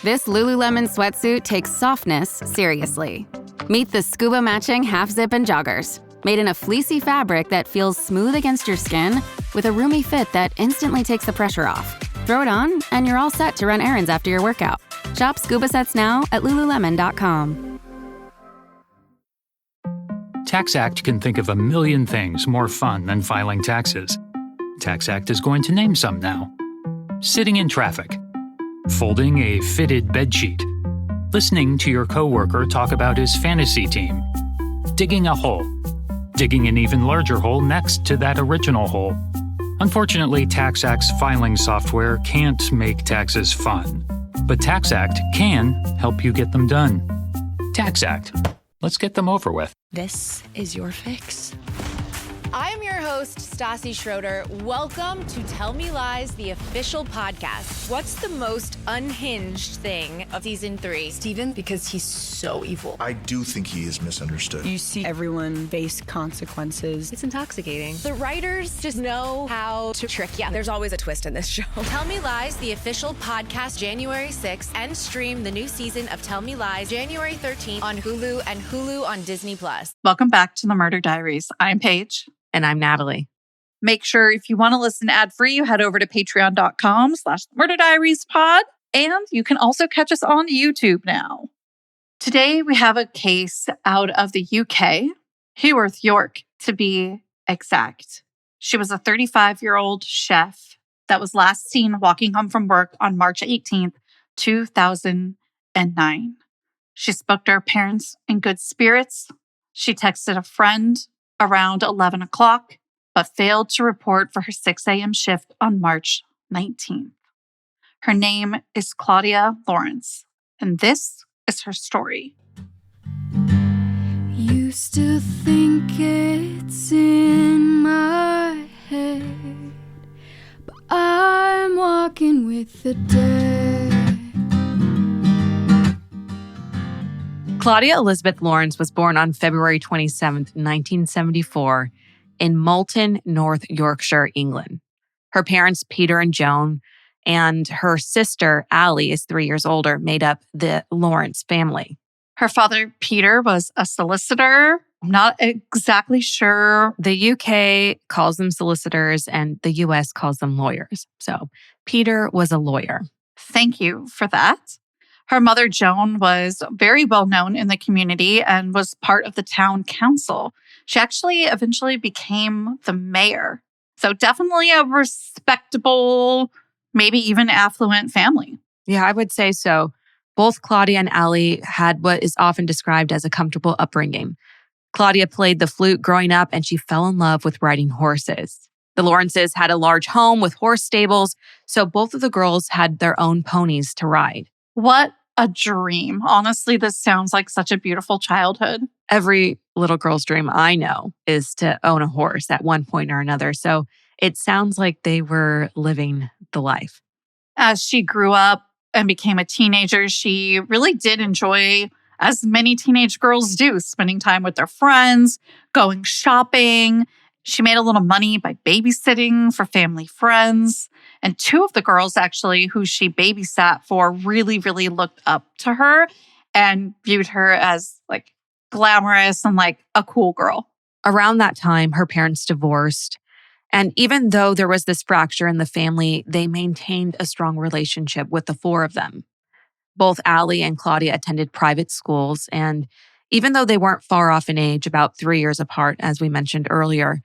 This Lululemon sweatsuit takes softness seriously. Meet the scuba matching half zip and joggers, made in a fleecy fabric that feels smooth against your skin with a roomy fit that instantly takes the pressure off. Throw it on and you're all set to run errands after your workout. Shop scuba sets now at lululemon.com. TaxAct can think of a million things more fun than filing taxes. TaxAct is going to name some now. Sitting in traffic. Folding a fitted bedsheet. Listening to your coworker talk about his fantasy team. Digging a hole. Digging an even larger hole next to that original hole. Unfortunately, TaxAct's filing software can't make taxes fun. But TaxAct can help you get them done. TaxAct. Let's get them over with. This is your fix. I'm your host, Stassi Schroeder. Welcome to Tell Me Lies, the official podcast. What's the most unhinged thing of season 3? Steven, because he's so evil. I do think he is misunderstood. You see everyone face consequences. It's intoxicating. The writers just know how to trick you. There's always a twist in this show. Tell Me Lies, the official podcast, January 6th, and stream the new season of Tell Me Lies, January 13th on Hulu and Hulu on Disney+. Welcome back to the Murder Diaries. I'm Paige. And I'm Natalie. Make sure if you want to listen ad-free, you head over to patreon.com/murderdiariespod. And you can also catch us on YouTube now. Today, we have a case out of the UK, Heworth, York, to be exact. She was a 35-year-old chef that was last seen walking home from work on March 18th, 2009. She spoke to her parents in good spirits. She texted a friend around 11 o'clock, but failed to report for her 6 a.m. shift on March 19th. Her name is Claudia Lawrence, and this is her story. Used to think it's in my head, but I'm walking with the dead. Claudia Elizabeth Lawrence was born on February 27, 1974, in Moulton, North Yorkshire, England. Her parents, Peter and Joan, and her sister, Allie, is 3 years older, made up the Lawrence family. Her father, Peter, was a solicitor. I'm not exactly sure. The UK calls them solicitors and the US calls them lawyers. So Peter was a lawyer. Thank you for that. Her mother, Joan, was very well known in the community and was part of the town council. She actually eventually became the mayor. So definitely a respectable, maybe even affluent family. Yeah, I would say so. Both Claudia and Allie had what is often described as a comfortable upbringing. Claudia played the flute growing up and she fell in love with riding horses. The Lawrences had a large home with horse stables, so both of the girls had their own ponies to ride. What a dream. Honestly, this sounds like such a beautiful childhood. Every little girl's dream I know is to own a horse at one point or another. So it sounds like they were living the life. As she grew up and became a teenager, she really did enjoy, as many teenage girls do, spending time with their friends, going shopping. She made a little money by babysitting for family friends. And two of the girls, actually, who she babysat for really, really looked up to her and viewed her as like glamorous and like a cool girl. Around that time, her parents divorced. And even though there was this fracture in the family, they maintained a strong relationship with the four of them. Both Allie and Claudia attended private schools. And even though they weren't far off in age, about 3 years apart, as we mentioned earlier,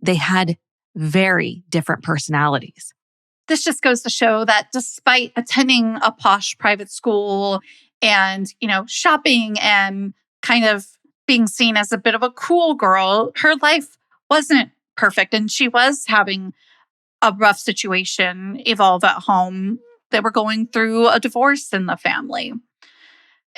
they had very different personalities. This just goes to show that despite attending a posh private school and, shopping and kind of being seen as a bit of a cool girl, her life wasn't perfect. And she was having a rough situation evolve at home. They were going through a divorce in the family.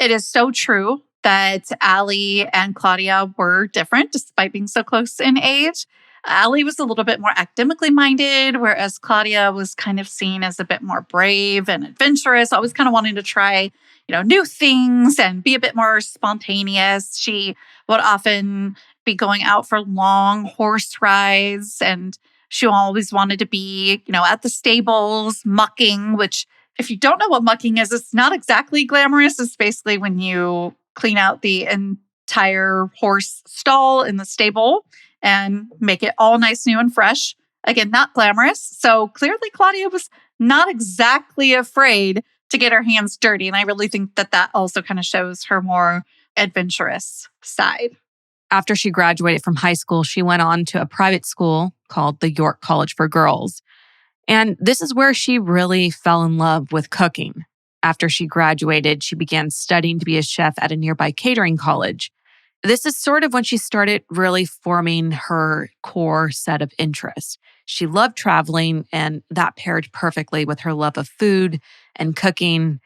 It is so true that Allie and Claudia were different despite being so close in age. Allie was a little bit more academically minded, whereas Claudia was kind of seen as a bit more brave and adventurous, always kind of wanting to try, new things and be a bit more spontaneous. She would often be going out for long horse rides, and she always wanted to be, at the stables mucking, which If you don't know what mucking is, it's not exactly glamorous. It's basically when you clean out the entire horse stall in the stable and make it all nice, new, and fresh. Again, not glamorous. So clearly Claudia was not exactly afraid to get her hands dirty. And I really think that that also kind of shows her more adventurous side. After she graduated from high school, she went on to a private school called the York College for Girls. And this is where she really fell in love with cooking. After she graduated, she began studying to be a chef at a nearby catering college. This is sort of when she started really forming her core set of interests. She loved traveling, and that paired perfectly with her love of food and cooking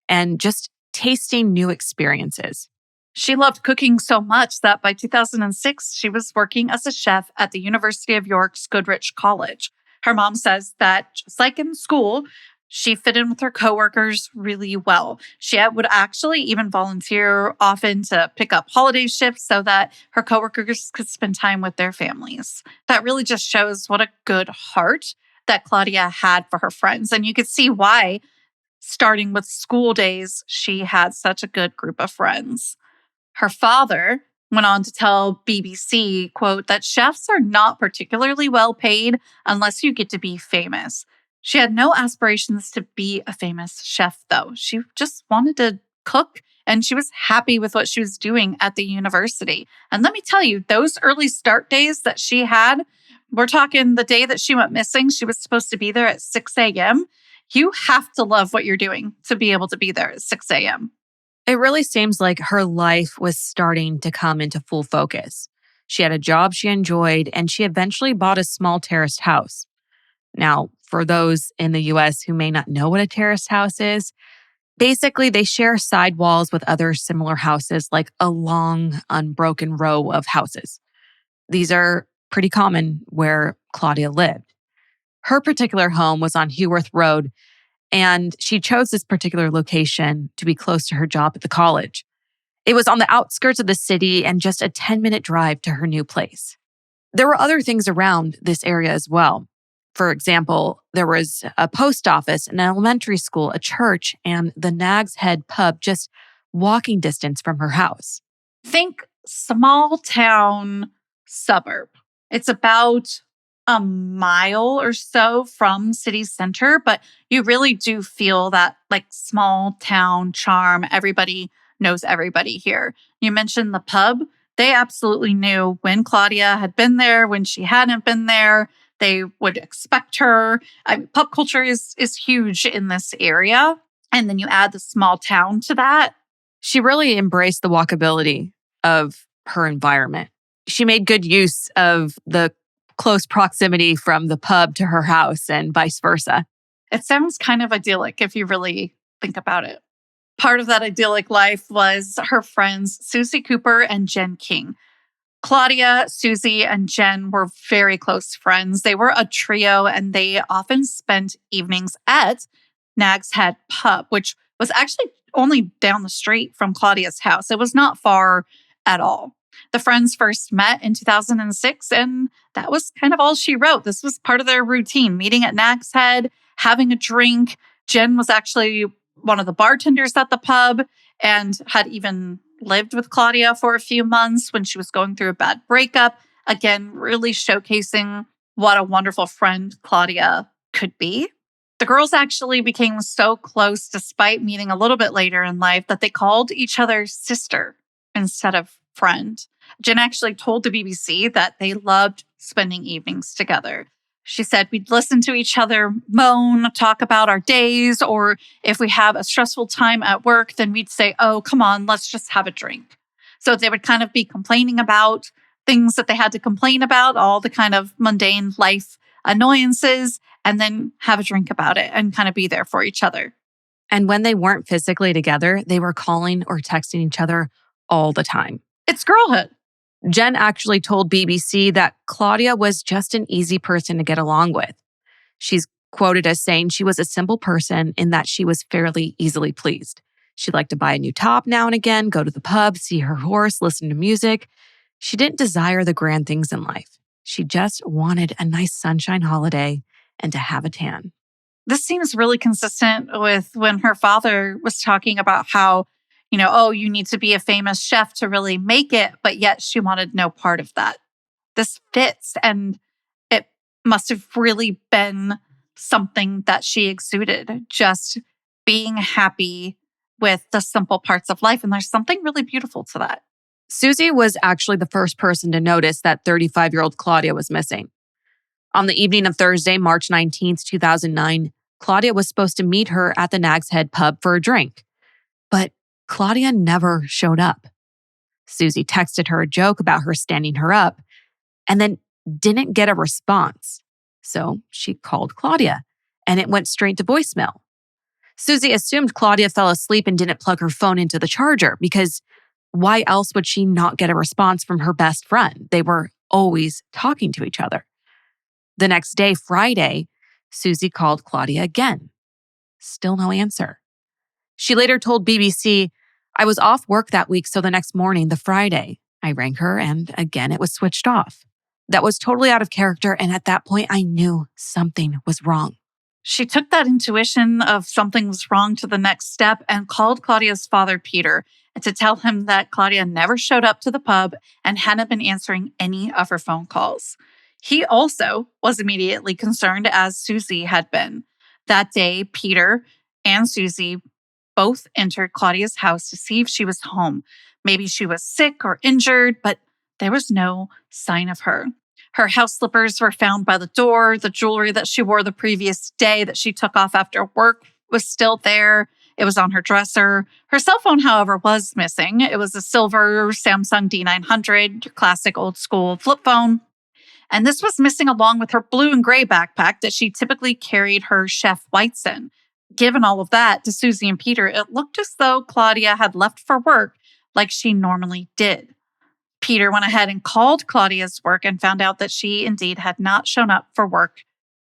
and just tasting new experiences. She loved cooking so much that by 2006, she was working as a chef at the University of York's Goodrich College. Her mom says that just like in school, she fit in with her coworkers really well. She would actually even volunteer often to pick up holiday shifts so that her coworkers could spend time with their families. That really just shows what a good heart that Claudia had for her friends. And you could see why, starting with school days, she had such a good group of friends. Her father went on to tell BBC, quote, that chefs are not particularly well paid unless you get to be famous. She had no aspirations to be a famous chef, though. She just wanted to cook, and she was happy with what she was doing at the university. And let me tell you, those early start days that she had, we're talking the day that she went missing, she was supposed to be there at 6 a.m. You have to love what you're doing to be able to be there at 6 a.m. It really seems like her life was starting to come into full focus. She had a job she enjoyed, and she eventually bought a small terraced house. Now, for those in the US who may not know what a terraced house is, basically they share side walls with other similar houses, like a long, unbroken row of houses. These are pretty common where Claudia lived. Her particular home was on Heworth Road, and she chose this particular location to be close to her job at the college. It was on the outskirts of the city and just a 10-minute drive to her new place. There were other things around this area as well. For example, there was a post office, an elementary school, a church, and the Nag's Head pub just walking distance from her house. Think small town suburb. It's about a mile or so from city center, but you really do feel that like small town charm. Everybody knows everybody here. You mentioned the pub. They absolutely knew when Claudia had been there, when she hadn't been there. They would expect her. Pub culture is huge in this area. And then you add the small town to that. She really embraced the walkability of her environment. She made good use of the close proximity from the pub to her house and vice versa. It sounds kind of idyllic if you really think about it. Part of that idyllic life was her friends Susie Cooper and Jen King. Claudia, Susie, and Jen were very close friends. They were a trio, and they often spent evenings at Nag's Head Pub, which was actually only down the street from Claudia's house. It was not far at all. The friends first met in 2006, and that was kind of all she wrote. This was part of their routine, meeting at Nag's Head, having a drink. Jen was actually one of the bartenders at the pub and had even lived with Claudia for a few months when she was going through a bad breakup. Again, really showcasing what a wonderful friend Claudia could be. The girls actually became so close despite meeting a little bit later in life that they called each other sister instead of friend. Jen actually told the BBC that they loved spending evenings together. She said we'd listen to each other moan, talk about our days, or if we have a stressful time at work, then we'd say, oh, come on, let's just have a drink. So they would kind of be complaining about things that they had to complain about, all the kind of mundane life annoyances, and then have a drink about it and kind of be there for each other. And when they weren't physically together, they were calling or texting each other all the time. It's girlhood. Jen actually told BBC that Claudia was just an easy person to get along with. She's quoted as saying she was a simple person in that she was fairly easily pleased. She liked to buy a new top now and again, go to the pub, see her horse, listen to music. She didn't desire the grand things in life. She just wanted a nice sunshine holiday and to have a tan. This seems really consistent with when her father was talking about how, oh, you need to be a famous chef to really make it, but yet she wanted no part of that. This fits, and it must have really been something that she exuded, just being happy with the simple parts of life. And there's something really beautiful to that. Susie was actually the first person to notice that 35-year-old Claudia was missing. On the evening of Thursday, March 19th, 2009, Claudia was supposed to meet her at the Nag's Head pub for a drink. But Claudia never showed up. Susie texted her a joke about her standing her up and then didn't get a response. So she called Claudia and it went straight to voicemail. Susie assumed Claudia fell asleep and didn't plug her phone into the charger because why else would she not get a response from her best friend? They were always talking to each other. The next day, Friday, Susie called Claudia again. Still no answer. She later told BBC, "I was off work that week, so the next morning, the Friday, I rang her and again it was switched off." That was totally out of character, and at that point, I knew something was wrong. She took that intuition of something was wrong to the next step and called Claudia's father, Peter, to tell him that Claudia never showed up to the pub and hadn't been answering any of her phone calls. He also was immediately concerned, as Susie had been. That day, Peter and Susie both entered Claudia's house to see if she was home. Maybe she was sick or injured, but there was no sign of her. Her house slippers were found by the door. The jewelry that she wore the previous day that she took off after work was still there. It was on her dresser. Her cell phone, however, was missing. It was a silver Samsung D900, classic old school flip phone. And this was missing along with her blue and gray backpack that she typically carried her chef whites in. Given all of that to Susie and Peter, it looked as though Claudia had left for work like she normally did. Peter went ahead and called Claudia's work and found out that she indeed had not shown up for work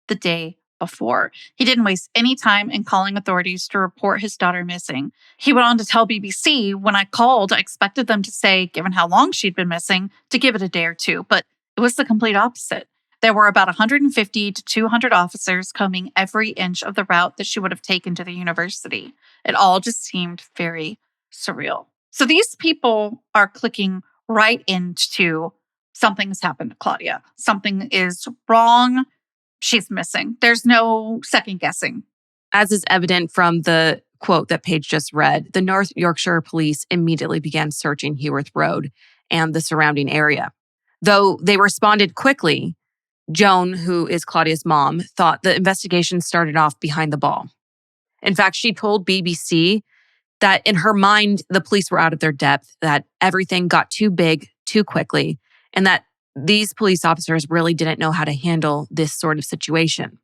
the day before. He didn't waste any time in calling authorities to report his daughter missing. He went on to tell BBC, "When I called, I expected them to say, given how long she'd been missing, to give it a day or two, but it was the complete opposite. There were about 150 to 200 officers combing every inch of the route that she would have taken to the university. It all just seemed very surreal." So these people are clicking right into something has happened to Claudia. Something is wrong. She's missing. There's no second guessing. As is evident from the quote that Paige just read, the North Yorkshire police immediately began searching Heworth Road and the surrounding area. Though they responded quickly, Joan, who is Claudia's mom, thought the investigation started off behind the ball. In fact, she told BBC that in her mind, the police were out of their depth, that everything got too big too quickly, and that these police officers really didn't know how to handle this sort of situation.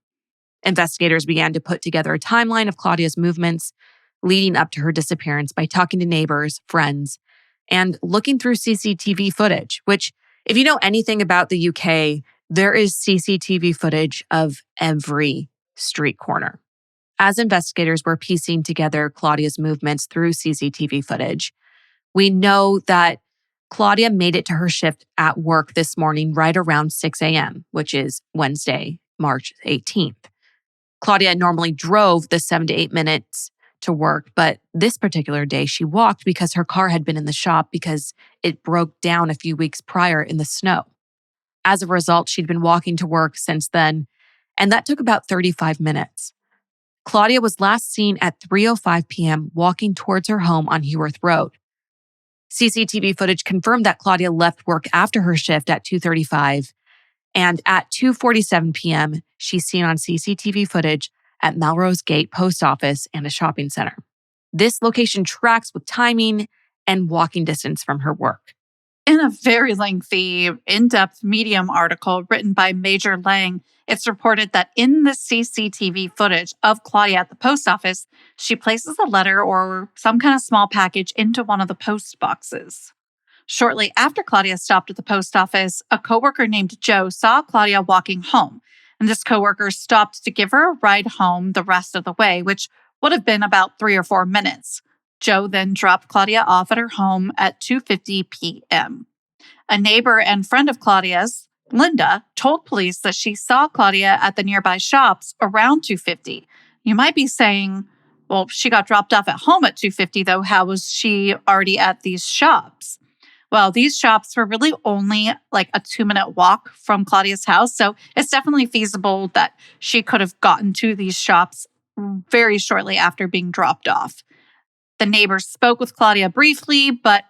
Investigators began to put together a timeline of Claudia's movements leading up to her disappearance by talking to neighbors, friends, and looking through CCTV footage, which, if you know anything about the UK, there is CCTV footage of every street corner. As investigators were piecing together Claudia's movements through CCTV footage, we know that Claudia made it to her shift at work this morning right around 6 a.m., which is Wednesday, March 18th. Claudia normally drove the 7 to 8 minutes to work, but this particular day she walked because her car had been in the shop because it broke down a few weeks prior in the snow. As a result, she'd been walking to work since then, and that took about 35 minutes. Claudia was last seen at 3:05 p.m. walking towards her home on Heworth Road. CCTV footage confirmed that Claudia left work after her shift at 2:35, and at 2:47 p.m., she's seen on CCTV footage at Melrose Gate Post Office and a shopping center. This location tracks with timing and walking distance from her work. In a very lengthy, in-depth Medium article written by Major Lang, it's reported that in the CCTV footage of Claudia at the post office, she places a letter or some kind of small package into one of the post boxes. Shortly after Claudia stopped at the post office, a coworker named Joe saw Claudia walking home, and this coworker stopped to give her a ride home the rest of the way, which would have been about 3 or 4 minutes. Joe then dropped Claudia off at her home at 2:50 p.m. A neighbor and friend of Claudia's, Linda, told police that she saw Claudia at the nearby shops around 2:50. You might be saying, well, she got dropped off at home at 2:50 though. How was she already at these shops? Well, these shops were really only like a 2-minute walk from Claudia's house. So it's definitely feasible that she could have gotten to these shops very shortly after being dropped off. The neighbors spoke with Claudia briefly, but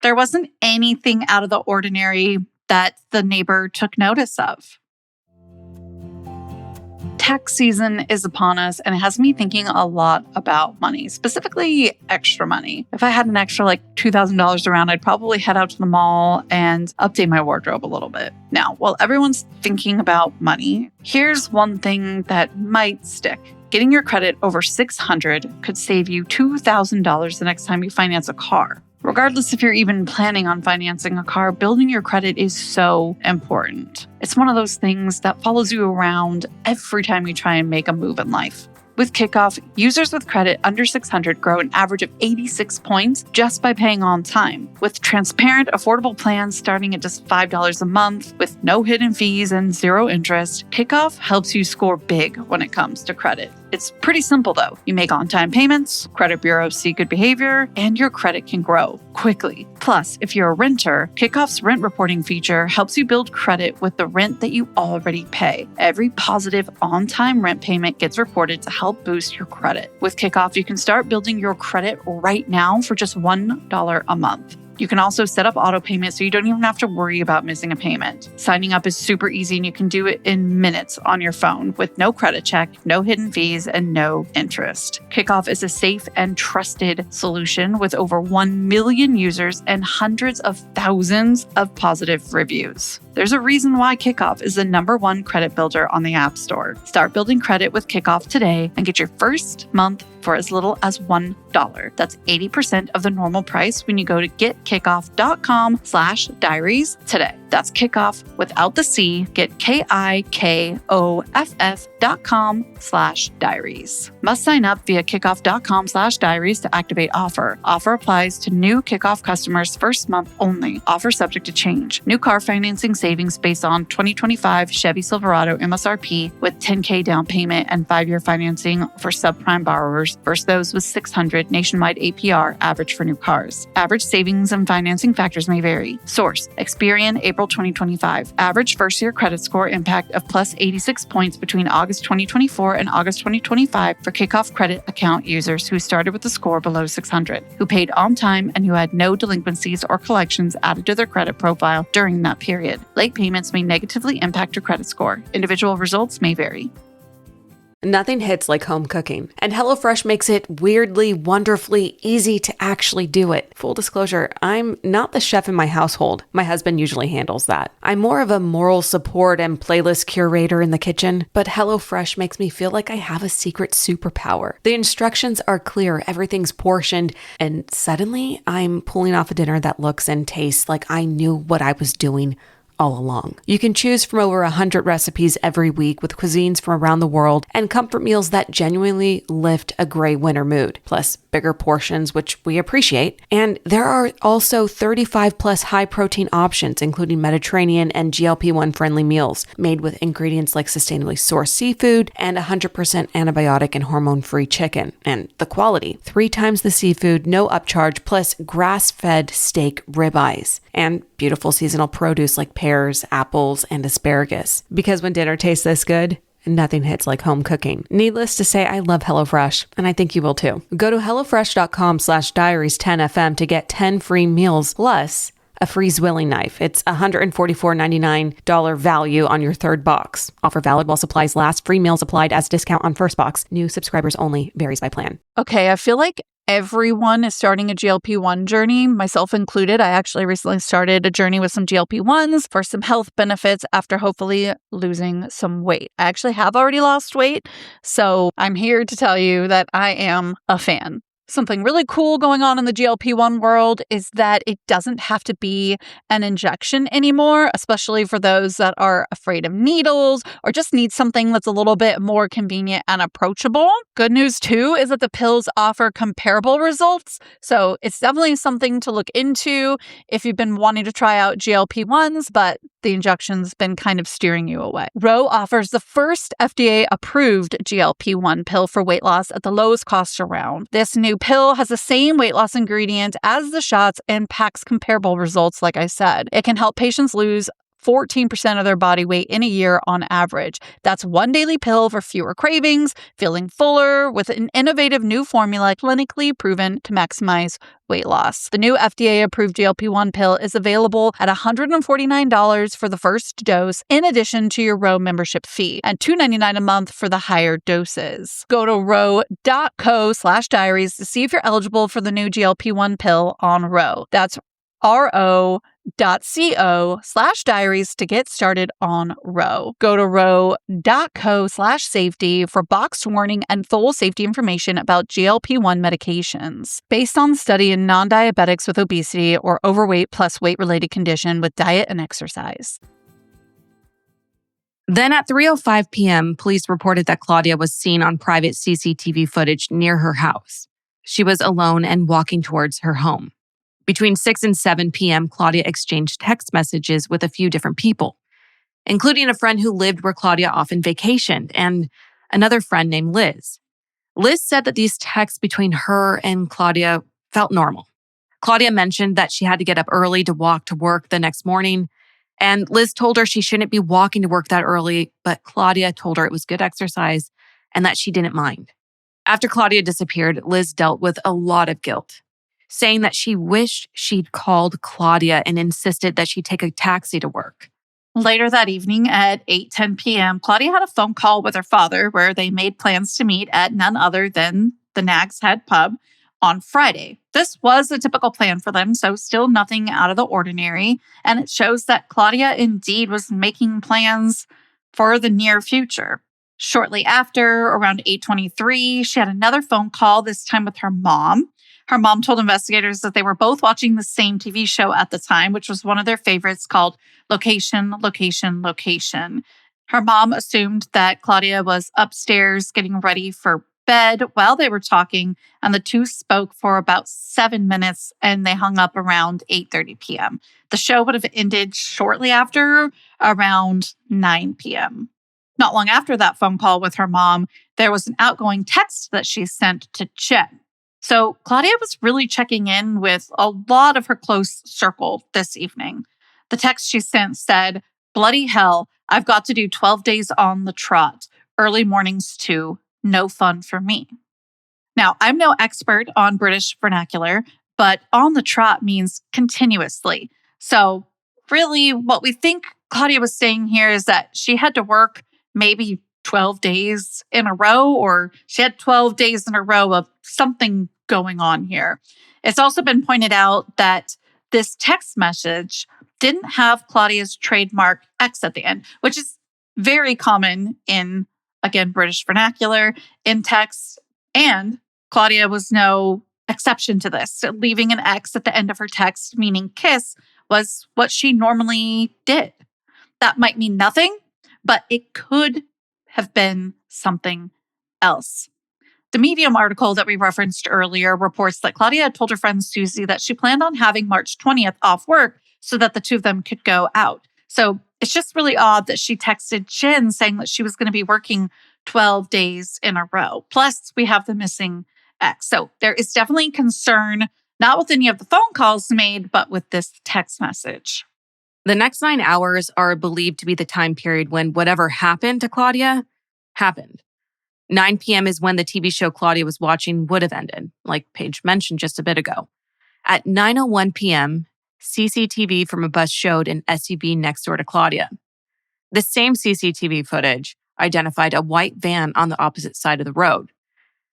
there wasn't anything out of the ordinary that the neighbor took notice of. Tax season is upon us, and it has me thinking a lot about money, specifically extra money. If I had an extra like $2,000 around, I'd probably head out to the mall and update my wardrobe a little bit. Now, while everyone's thinking about money, here's one thing that might stick. Getting your credit over 600 could save you $2,000 the next time you finance a car. Regardless if you're even planning on financing a car, building your credit is so important. It's one of those things that follows you around every time you try and make a move in life. With Kickoff, users with credit under 600 grow an average of 86 points just by paying on time. With transparent, affordable plans starting at just $5 a month, with no hidden fees and zero interest, Kickoff helps you score big when it comes to credit. It's pretty simple though. You make on-time payments, credit bureaus see good behavior, and your credit can grow quickly. Plus, if you're a renter, Kickoff's rent reporting feature helps you build credit with the rent that you already pay. Every positive on-time rent payment gets reported to help boost your credit. With Kickoff, you can start building your credit right now for just $1 a month. You can also set up auto payment so you don't even have to worry about missing a payment. Signing up is super easy and you can do it in minutes on your phone with no credit check, no hidden fees, and no interest. Kickoff is a safe and trusted solution with over 1 million users and hundreds of thousands of positive reviews. There's a reason why Kickoff is the #1 credit builder on the App Store. Start building credit with Kickoff today and get your first month for as little as $1. That's 80% of the normal price when you go to getkickoff.com/diaries today. That's Kickoff without the C. Get KIKOFF.com/diaries. Must sign up via kickoff.com/diaries to activate offer. Offer applies to new Kickoff customers first month only. Offer subject to change. New car financing savings based on 2025 Chevy Silverado MSRP with $10,000 down payment and 5-year financing for subprime borrowers versus those with $600 nationwide APR average for new cars. Average savings and financing factors may vary. Source: Experian, April 2025. Average first-year credit score impact of plus 86 points between August 2024 and August 2025 for Kickoff credit account users who started with a score below 600, who paid on time and who had no delinquencies or collections added to their credit profile during that period. Late payments may negatively impact your credit score. Individual results may vary. Nothing hits like home cooking, and HelloFresh makes it weirdly, wonderfully easy to actually do it. Full disclosure, I'm not the chef in my household. My husband usually handles that. I'm more of a moral support and playlist curator in the kitchen, but HelloFresh makes me feel like I have a secret superpower. The instructions are clear, everything's portioned, and suddenly I'm pulling off a dinner that looks and tastes like I knew what I was doing all along. You can choose from over 100 recipes every week with cuisines from around the world and comfort meals that genuinely lift a gray winter mood, plus bigger portions, which we appreciate. And there are also 35 plus high protein options, including Mediterranean and GLP-1 friendly meals made with ingredients like sustainably sourced seafood and 100% antibiotic and hormone-free chicken. And the quality, 3 times the seafood, no upcharge, plus grass-fed steak ribeyes. And beautiful seasonal produce like pears, apples, and asparagus. Because when dinner tastes this good, nothing hits like home cooking. Needless to say, I love HelloFresh, and I think you will too. Go to HelloFresh.com/diaries10FM to get 10 free meals plus a free Zwilling knife. It's $144.99 value on your third box. Offer valid while supplies last. Free meals applied as discount on first box. New subscribers only. Varies by plan. Okay, I feel like everyone is starting a GLP-1 journey, myself included. I actually recently started a journey with some GLP-1s for some health benefits after hopefully losing some weight. I actually have already lost weight, so I'm here to tell you that I am a fan. Something really cool going on in the GLP-1 world is that it doesn't have to be an injection anymore, especially for those that are afraid of needles or just need something that's a little bit more convenient and approachable. Good news too is that the pills offer comparable results, so it's definitely something to look into if you've been wanting to try out GLP-1s, but the injection's been kind of steering you away. Ro offers the first FDA-approved GLP-1 pill for weight loss at the lowest cost around. This new pill has the same weight loss ingredient as the shots and packs comparable results, like I said. It can help patients lose 14% of their body weight in a year on average. That's one daily pill for fewer cravings, feeling fuller, with an innovative new formula clinically proven to maximize weight loss. The new FDA-approved GLP-1 pill is available at $149 for the first dose, in addition to your Ro membership fee, and $299 a month for the higher doses. Go to ro.co/diaries to see if you're eligible for the new GLP-1 pill on Ro. That's ro.co/diaries to get started on Ro. Go to ro.co/safety for boxed warning and full safety information about GLP-1 medications. Based on study in non-diabetics with obesity or overweight plus weight-related condition with diet and exercise. Then at 3:05 p.m., police reported that Claudia was seen on private CCTV footage near her house. She was alone and walking towards her home. Between 6 and 7 p.m., Claudia exchanged text messages with a few different people, including a friend who lived where Claudia often vacationed and another friend named Liz. Liz said that these texts between her and Claudia felt normal. Claudia mentioned that she had to get up early to walk to work the next morning, and Liz told her she shouldn't be walking to work that early, but Claudia told her it was good exercise and that she didn't mind. After Claudia disappeared, Liz dealt with a lot of guilt, saying that she wished she'd called Claudia and insisted that she take a taxi to work. Later that evening at 8:10 p.m., Claudia had a phone call with her father where they made plans to meet at none other than the Nag's Head pub on Friday. This was a typical plan for them, so still nothing out of the ordinary, and it shows that Claudia indeed was making plans for the near future. Shortly after, around 8:23, she had another phone call, this time with her mom. Her mom told investigators that they were both watching the same TV show at the time, which was one of their favorites, called Location, Location, Location. Her mom assumed that Claudia was upstairs getting ready for bed while they were talking, and the two spoke for about 7 minutes, and they hung up around 8:30 p.m. The show would have ended shortly after, around 9 p.m. Not long after that phone call with her mom, there was an outgoing text that she sent to Jen. So Claudia was really checking in with a lot of her close circle this evening. The text she sent said, "Bloody hell, I've got to do 12 days on the trot. Early mornings too. No fun for me." Now, I'm no expert on British vernacular, but on the trot means continuously. So really what we think Claudia was saying here is that she had to work maybe 12 days in a row, or she had 12 days in a row of something going on here. It's also been pointed out that this text message didn't have Claudia's trademark X at the end, which is very common in, again, British vernacular in text. And Claudia was no exception to this. So leaving an X at the end of her text, meaning kiss, was what she normally did. That might mean nothing, but it could have been something else. The Medium article that we referenced earlier reports that Claudia had told her friend Susie that she planned on having March 20th off work so that the two of them could go out. So it's just really odd that she texted Jen saying that she was going to be working 12 days in a row. Plus, we have the missing X. So there is definitely concern, not with any of the phone calls made, but with this text message. The next 9 hours are believed to be the time period when whatever happened to Claudia happened. 9 p.m. is when the TV show Claudia was watching would have ended, like Paige mentioned just a bit ago. At 9:01 p.m., CCTV from a bus showed an SUV next door to Claudia. The same CCTV footage identified a white van on the opposite side of the road.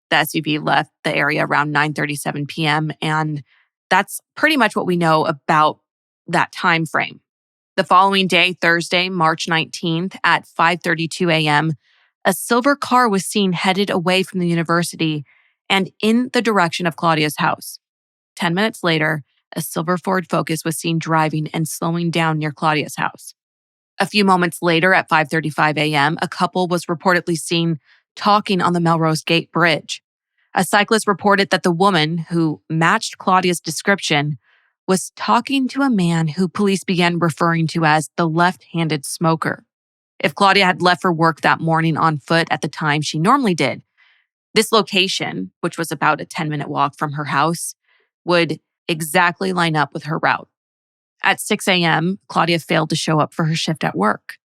The SUV left the area around 9:37 p.m., and that's pretty much what we know about that time frame. The following day, Thursday, March 19th at 5:32 a.m., a silver car was seen headed away from the university and in the direction of Claudia's house. 10 minutes later, a silver Ford Focus was seen driving and slowing down near Claudia's house. A few moments later, at 5:35 a.m., a couple was reportedly seen talking on the Melrose Gate Bridge. A cyclist reported that the woman, who matched Claudia's description, was talking to a man who police began referring to as the left-handed smoker. If Claudia had left for work that morning on foot at the time she normally did, this location, which was about a 10-minute walk from her house, would exactly line up with her route. At 6 a.m., Claudia failed to show up for her shift at work.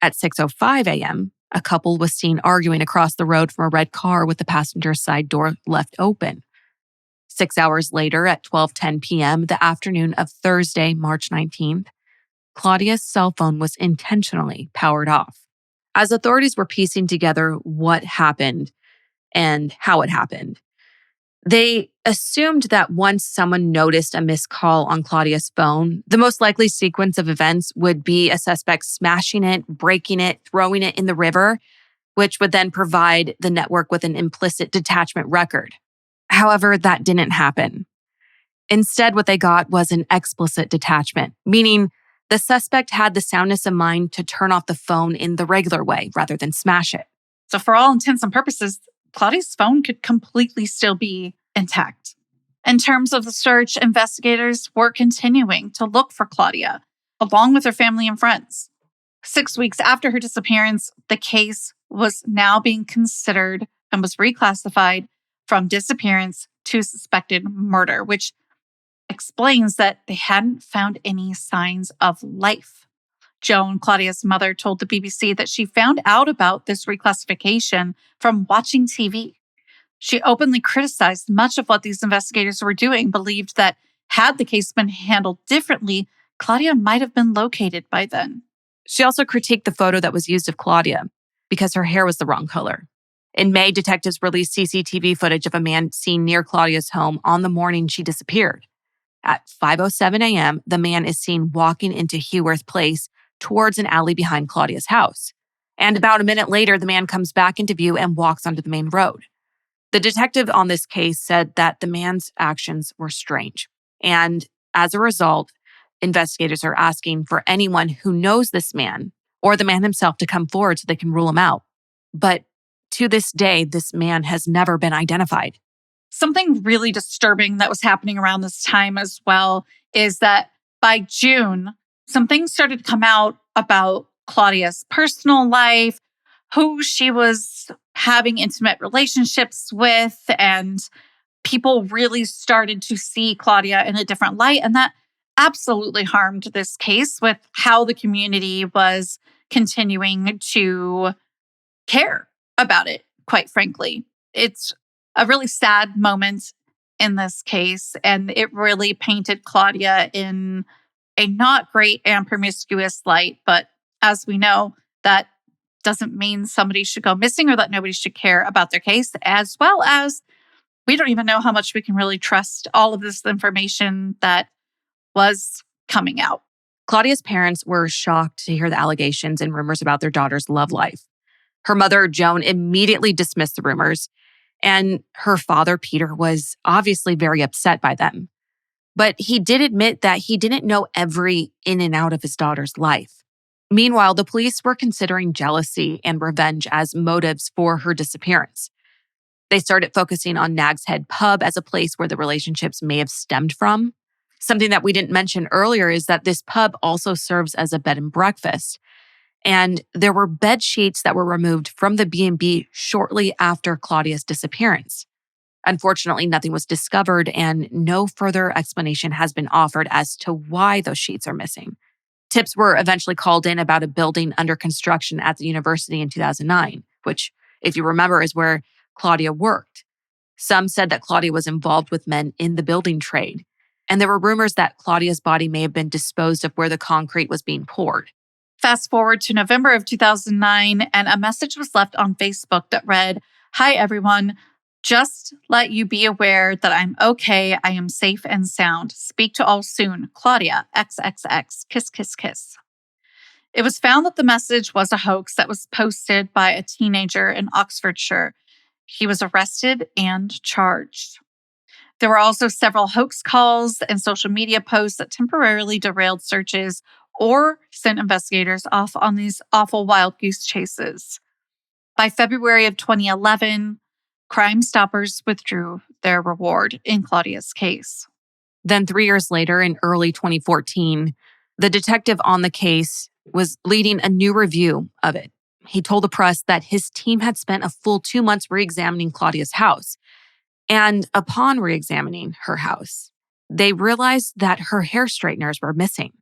At 6:05 a.m., a couple was seen arguing across the road from a red car with the passenger side door left open. 6 hours later, at 12:10 p.m., the afternoon of Thursday, March 19th, Claudia's cell phone was intentionally powered off. As authorities were piecing together what happened and how it happened, they assumed that once someone noticed a missed call on Claudia's phone, the most likely sequence of events would be a suspect smashing it, breaking it, throwing it in the river, which would then provide the network with an implicit detachment record. However, that didn't happen. Instead, what they got was an explicit detachment, meaning the suspect had the soundness of mind to turn off the phone in the regular way rather than smash it. So for all intents and purposes, Claudia's phone could completely still be intact. In terms of the search, investigators were continuing to look for Claudia, along with her family and friends. 6 weeks after her disappearance, the case was now being considered and was reclassified from disappearance to suspected murder, which explains that they hadn't found any signs of life. Joan, Claudia's mother, told the BBC that she found out about this reclassification from watching TV. She openly criticized much of what these investigators were doing, believed that had the case been handled differently, Claudia might have been located by then. She also critiqued the photo that was used of Claudia because her hair was the wrong color. In May, detectives released CCTV footage of a man seen near Claudia's home on the morning she disappeared. At 5:07 a.m., the man is seen walking into Heworth Place towards an alley behind Claudia's house. And about a minute later, the man comes back into view and walks onto the main road. The detective on this case said that the man's actions were strange. And as a result, investigators are asking for anyone who knows this man or the man himself to come forward so they can rule him out. But to this day, this man has never been identified. Something really disturbing that was happening around this time as well is that by June, some things started to come out about Claudia's personal life, who she was having intimate relationships with, and people really started to see Claudia in a different light. And that absolutely harmed this case with how the community was continuing to care about it, quite frankly. It's a really sad moment in this case, and it really painted Claudia in a not great and promiscuous light. But as we know, that doesn't mean somebody should go missing or that nobody should care about their case, as well as we don't even know how much we can really trust all of this information that was coming out. Claudia's parents were shocked to hear the allegations and rumors about their daughter's love life. Her mother, Joan, immediately dismissed the rumors, and her father, Peter, was obviously very upset by them. But he did admit that he didn't know every in and out of his daughter's life. Meanwhile, the police were considering jealousy and revenge as motives for her disappearance. They started focusing on Nag's Head Pub as a place where the relationships may have stemmed from. Something that we didn't mention earlier is that this pub also serves as a bed and breakfast. And there were bed sheets that were removed from the B&B shortly after Claudia's disappearance. Unfortunately, nothing was discovered and no further explanation has been offered as to why those sheets are missing. Tips were eventually called in about a building under construction at the university in 2009, which, if you remember, is where Claudia worked. Some said that Claudia was involved with men in the building trade, and there were rumors that Claudia's body may have been disposed of where the concrete was being poured. Fast forward to November of 2009, and a message was left on Facebook that read, "Hi, everyone. Just let you be aware that I'm okay. I am safe and sound. Speak to all soon. Claudia, XXX. Kiss, kiss, kiss." It was found that the message was a hoax that was posted by a teenager in Oxfordshire. He was arrested and charged. There were also several hoax calls and social media posts that temporarily derailed searches or sent investigators off on these awful wild goose chases. By February of 2011, Crime Stoppers withdrew their reward in Claudia's case. Then 3 years later, in early 2014, the detective on the case was leading a new review of it. He told the press that his team had spent a full 2 months re-examining Claudia's house. And upon re-examining her house, they realized that her hair straighteners were missing.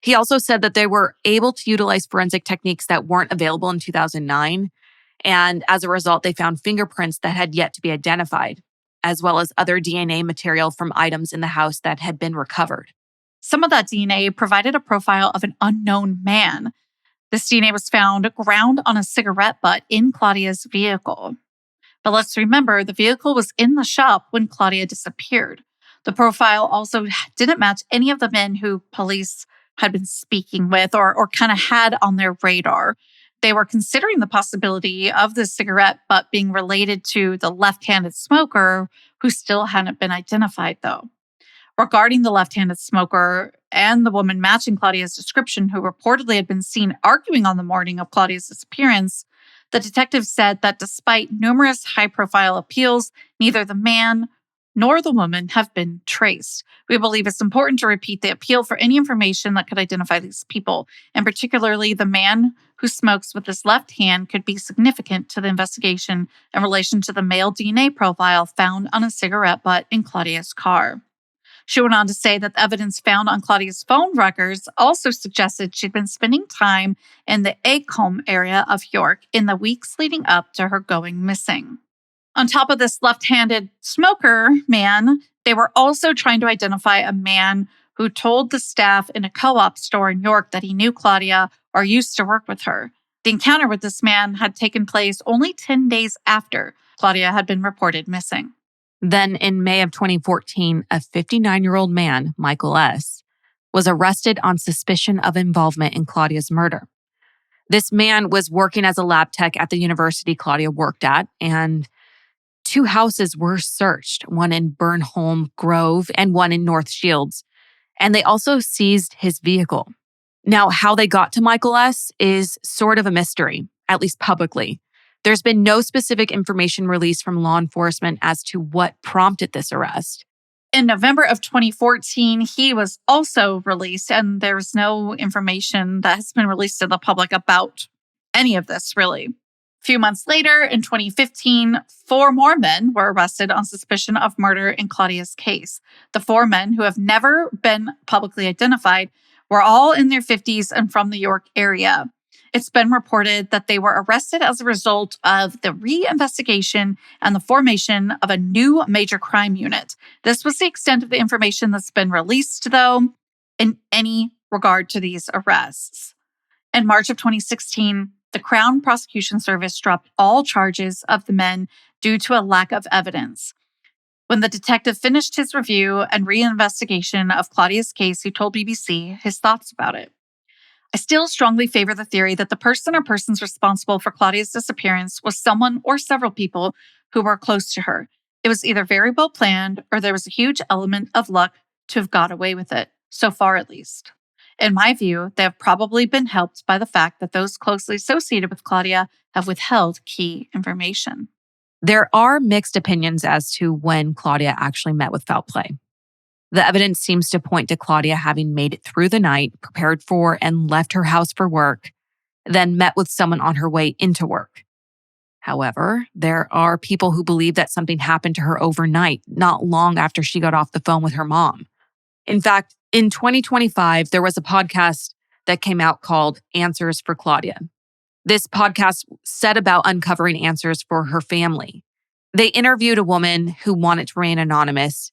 He also said that they were able to utilize forensic techniques that weren't available in 2009. And as a result, they found fingerprints that had yet to be identified, as well as other DNA material from items in the house that had been recovered. Some of that DNA provided a profile of an unknown man. This DNA was found ground on a cigarette butt in Claudia's vehicle. But let's remember, the vehicle was in the shop when Claudia disappeared. The profile also didn't match any of the men who police had been speaking with or kind of had on their radar. They were considering the possibility of the cigarette butt being related to the left-handed smoker who still hadn't been identified, though. Regarding the left-handed smoker and the woman matching Claudia's description who reportedly had been seen arguing on the morning of Claudia's disappearance, the detective said that despite numerous high-profile appeals, neither the man nor the woman have been traced. We believe it's important to repeat the appeal for any information that could identify these people, and particularly the man who smokes with his left hand could be significant to the investigation in relation to the male DNA profile found on a cigarette butt in Claudia's car. She went on to say that the evidence found on Claudia's phone records also suggested she'd been spending time in the Acomb area of York in the weeks leading up to her going missing. On top of this left-handed smoker man, they were also trying to identify a man who told the staff in a co-op store in York that he knew Claudia or used to work with her. The encounter with this man had taken place only 10 days after Claudia had been reported missing. Then in May of 2014, a 59-year-old man, Michael S., was arrested on suspicion of involvement in Claudia's murder. This man was working as a lab tech at the university Claudia worked at, and 2 houses were searched, one in Burnholm Grove and one in North Shields, and they also seized his vehicle. Now, how they got to Michael S. is sort of a mystery, at least publicly. There's been no specific information released from law enforcement as to what prompted this arrest. In November of 2014, he was also released, and there's no information that has been released to the public about any of this, really. A few months later, in 2015, 4 more men were arrested on suspicion of murder in Claudia's case. The 4 men, who have never been publicly identified, were all in their 50s and from the York area. It's been reported that they were arrested as a result of the reinvestigation and the formation of a new major crime unit. This was the extent of the information that's been released, though, in any regard to these arrests. In March of 2016, the Crown Prosecution Service dropped all charges of the men due to a lack of evidence. When the detective finished his review and reinvestigation of Claudia's case, he told BBC his thoughts about it. I still strongly favor the theory that the person or persons responsible for Claudia's disappearance was someone or several people who were close to her. It was either very well planned or there was a huge element of luck to have got away with it, so far at least. In my view, they have probably been helped by the fact that those closely associated with Claudia have withheld key information. There are mixed opinions as to when Claudia actually met with foul play. The evidence seems to point to Claudia having made it through the night, prepared for and left her house for work, then met with someone on her way into work. However, there are people who believe that something happened to her overnight, not long after she got off the phone with her mom. In fact, in 2025, there was a podcast that came out called Answers for Claudia. This podcast set about uncovering answers for her family. They interviewed a woman who wanted to remain anonymous,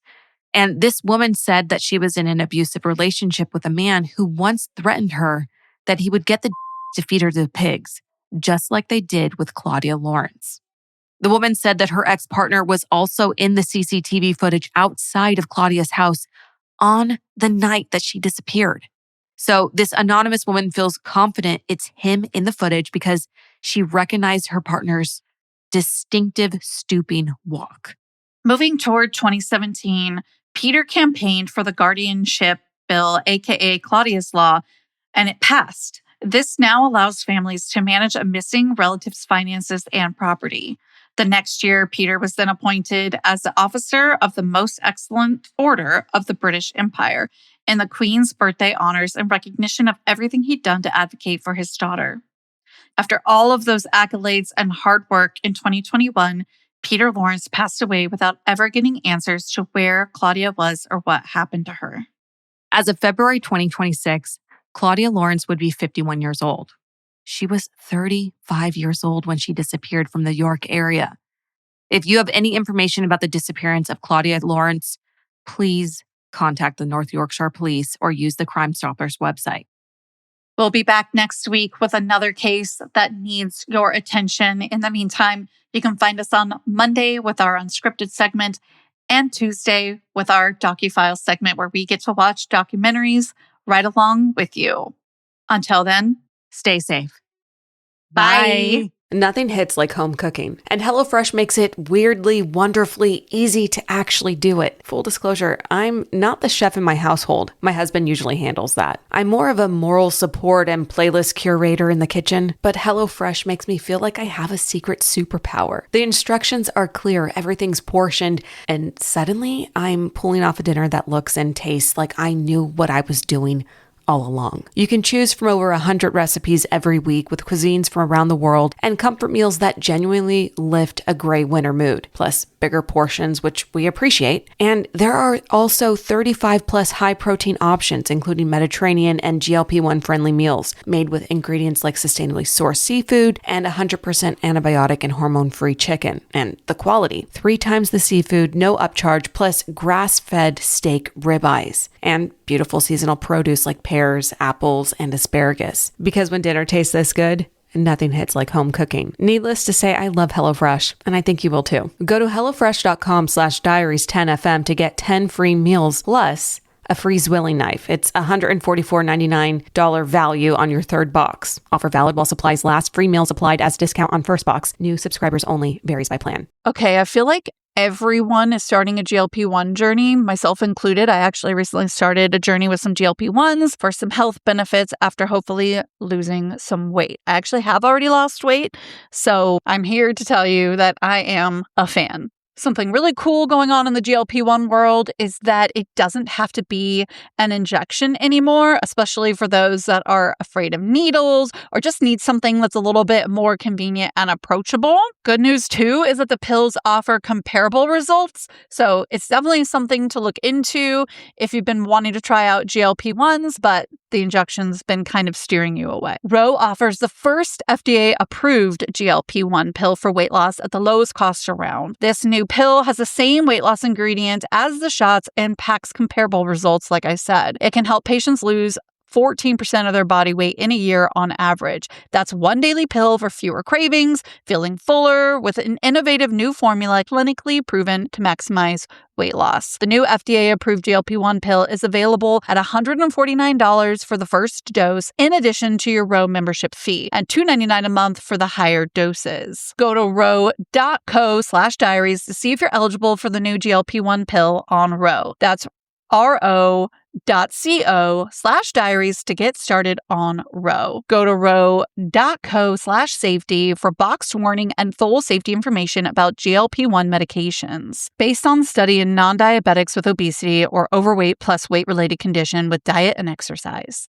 and this woman said that she was in an abusive relationship with a man who once threatened her that he would get the to feed her to the pigs, just like they did with Claudia Lawrence. The woman said that her ex-partner was also in the CCTV footage outside of Claudia's house on the night that she disappeared. So this anonymous woman feels confident it's him in the footage because she recognized her partner's distinctive stooping walk. Moving toward 2017, Peter campaigned for the guardianship bill, aka Claudia's Law, and it passed. This now allows families to manage a missing relative's finances and property. The next year, Peter was then appointed as the Officer of the Most Excellent Order of the British Empire in the Queen's birthday honors in recognition of everything he'd done to advocate for his daughter. After all of those accolades and hard work in 2021, Peter Lawrence passed away without ever getting answers to where Claudia was or what happened to her. As of February 2026, Claudia Lawrence would be 51 years old. She was 35 years old when she disappeared from the York area. If you have any information about the disappearance of Claudia Lawrence, please contact the North Yorkshire Police or use the Crime Stoppers website. We'll be back next week with another case that needs your attention. In the meantime, you can find us on Monday with our unscripted segment and Tuesday with our DocuFile segment where we get to watch documentaries right along with you. Until then, Stay safe. bye. Nothing hits like home cooking, and HelloFresh makes it weirdly, wonderfully easy to actually do it. Full disclosure, I'm not the chef in my household. My husband usually handles that. I'm more of a moral support and playlist curator in the kitchen, but HelloFresh makes me feel like I have a secret superpower. The instructions are clear, everything's portioned, and suddenly I'm pulling off a dinner that looks and tastes like I knew what I was doing all along. You can choose from over 100 recipes every week with cuisines from around the world and comfort meals that genuinely lift a gray winter mood, plus bigger portions, which we appreciate. And there are also 35 plus high protein options, including Mediterranean and GLP-1 friendly meals made with ingredients like sustainably sourced seafood and 100% antibiotic and hormone-free chicken. And the quality, 3 times the seafood, no upcharge, plus grass-fed steak ribeyes and beautiful seasonal produce like pears, apples, and asparagus. Because when dinner tastes this good, nothing hits like home cooking. Needless to say, I love HelloFresh, and I think you will too. Go to HelloFresh.com/diaries10fm to get 10 free meals plus a free Zwilling knife. It's $144.99 value on your third box. Offer valid while supplies last. Free meals applied as discount on first box. New subscribers only. Varies by plan. Okay, I feel like everyone is starting a GLP-1 journey, myself included. I actually recently started a journey with some GLP-1s for some health benefits after hopefully losing some weight. I actually have already lost weight, so I'm here to tell you that I am a fan. Something really cool going on in the GLP-1 world is that it doesn't have to be an injection anymore, especially for those that are afraid of needles or just need something that's a little bit more convenient and approachable. Good news too is that the pills offer comparable results, so it's definitely something to look into if you've been wanting to try out GLP-1s, but the injection's been kind of steering you away. Ro offers the first FDA-approved GLP-1 pill for weight loss at the lowest cost around. This new pill has the same weight loss ingredient as the shots and packs comparable results, like I said. It can help patients lose 14% of their body weight in a year on average. That's one daily pill for fewer cravings, feeling fuller, with an innovative new formula clinically proven to maximize weight loss. The new FDA-approved GLP-1 pill is available at $149 for the first dose, in addition to your Ro membership fee, and $299 a month for the higher doses. Go to ro.co/diaries to see if you're eligible for the new GLP-1 pill on Ro. That's ro.co/diaries to get started on Ro. Go to ro.co/safety for boxed warning and full safety information about GLP-1 medications. Based on study in non-diabetics with obesity or overweight plus weight-related condition with diet and exercise.